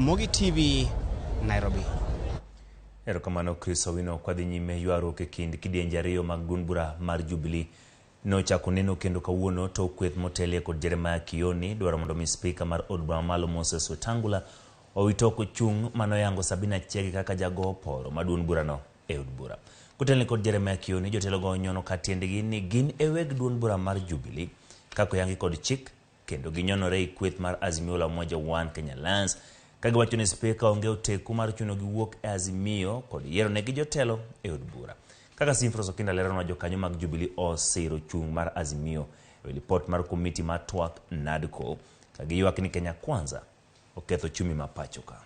Ramogi TV, Nairobi. Erokamano Chris Owino kwadhi nyime ywarruok e kind kidienje ariyo mag duond bura mar Jubilee nochako neno kendo kawuono to Kweth motelie kod Jeremiah Kioni dwaro mondo mi speaker mar od bura malo Moses Wetangula owitoko chung manoyango Sabina Chege kaka jago poro ma duond burano e od bura. Kotelne kod Jeremiah Kioni jotelo go nyono katiendgi ni gin e weg duond bura mar Jubilee kako yangi kod chik kendo ginyonore e kweth mar Azimio la Umoja One Kenya Alliance kagiwacho ni speaker onge oteku mar chuno giwuok e Azimio kod yiero ne gi jotelo e od bura. Kaka Simfroso kinda lero na jokanyo mag Jubilee osiro chung mar Azimio e report mar komiti mar twak NADCO kagiywak ni Kenya Kwanza oketho chumi mapachoka.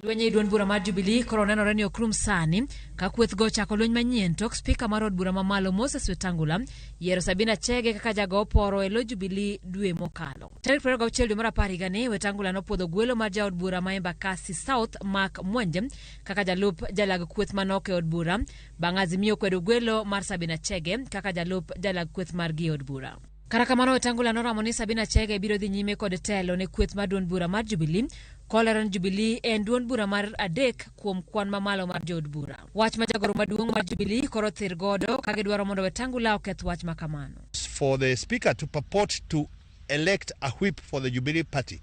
Lwenye duond bura mar Jubilee koro nenore ni okrum sani ka Kweth go chako lweny manyien tok speaker mar od bura mamalo Moses Wetangula yiero Sabina Chege kaka jago poro e lo Jubilee dwe mokalo. Tarik 26 dwe mar 10 higani Wetangula nopodho gwelo mar jaod bura ma Embakasi South Mark Mwenje kaka jalup jalag kweth manok e od bura bang' Azimio kwedo gwelo mar Sabina Chege kaka jalup jalag kweth mar gi od bura. Karakamano Wetangula noramo ni Sabina Chege biro dhi nyime kod telo ne kweth mar duond bura mar Jubilee koleron Jubilee en duond bura mar adek kuom kwan mamalo mar jod bura. Wach ma jagoro maduong' mar Jubilee koro thir godo kage dwaro mondo Wetangula oketh wach makamano. For the speaker to purport to elect a whip for the Jubilee party,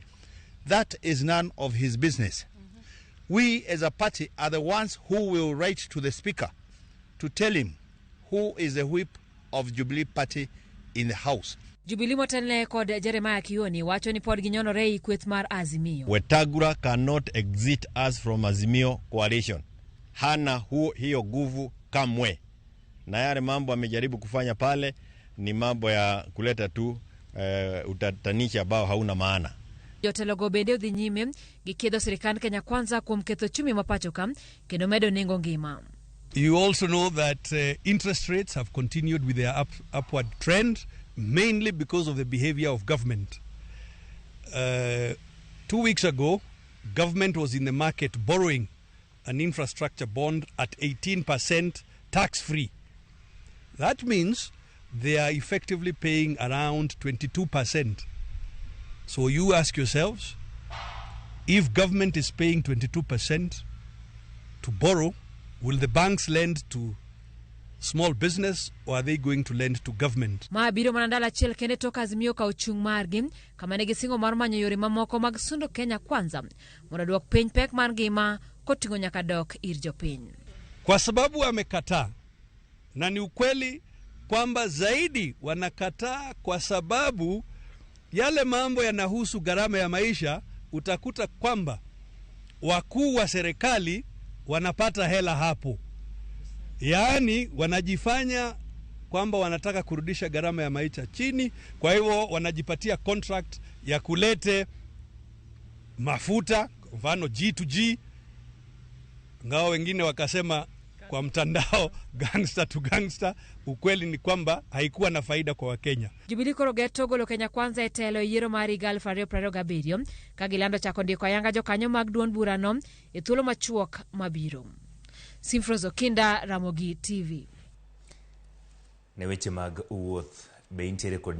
that is none of his business. We as a party are the ones who will write to the speaker to tell him who is the whip of Jubilee party in the house. Jubilee motelne kod Jeremiah Kioni wacho ni pod ginyonore e kweth mar Azimio. Wetangula cannot exit us from Azimio coalition. Hana hiyo nguvu kamwe. Na yale mambo amejaribu kufanya pale ni mambo ya kuleta tu utatanisha ambao hauna maana. Jotelo go bende odhi nyime gikedo sirikand Kenya Kwanza kuom ketho chumi mapachoka kendo medo nengo ngima. You also know that interest rates have continued with their upward trend, mainly because of the behavior of government. 2 weeks ago, government was in the market borrowing an infrastructure bond at 18% tax-free. That means they are effectively paying around 22%. So you ask yourselves, if government is paying 22% to borrow, will the banks lend to small business or are they going to lend to government? Maabiro manandala chiel kende toka Azimio ka uchung margi kama negi singo mar manyo yore mamoko mag sundo Kenya Kwanza mondo duok piny pek mar ngima koting'o nyaka dok ir jopiny. Kwa sababu amekataa, na ni ukweli kwamba zaidi wanakataa kwa sababu yale mambo yanahusu gharama ya maisha, utakuta kwamba wakuu wa serikali wanapata hela hapo. Yaani wanajifanya kwamba wanataka kurudisha gharama ya maisha chini, kwa hivyo wanajipatia contract ya kulete mafuta, mfano G2G, ngao wengine wakasema kwa mtandao gangster to gangster. Ukweli ni kwamba haikuwa na faida kwa Wakenya. Jubilee koro geto golo Kenya Kwanza etelo yiero mar 2027 kagilando chako ndiko ayanga jokanyo mag duond burano e thuolo machuok mabiro. Simfroso kinda, Ramogi TV. Ne weche mag wuoth be intiere kod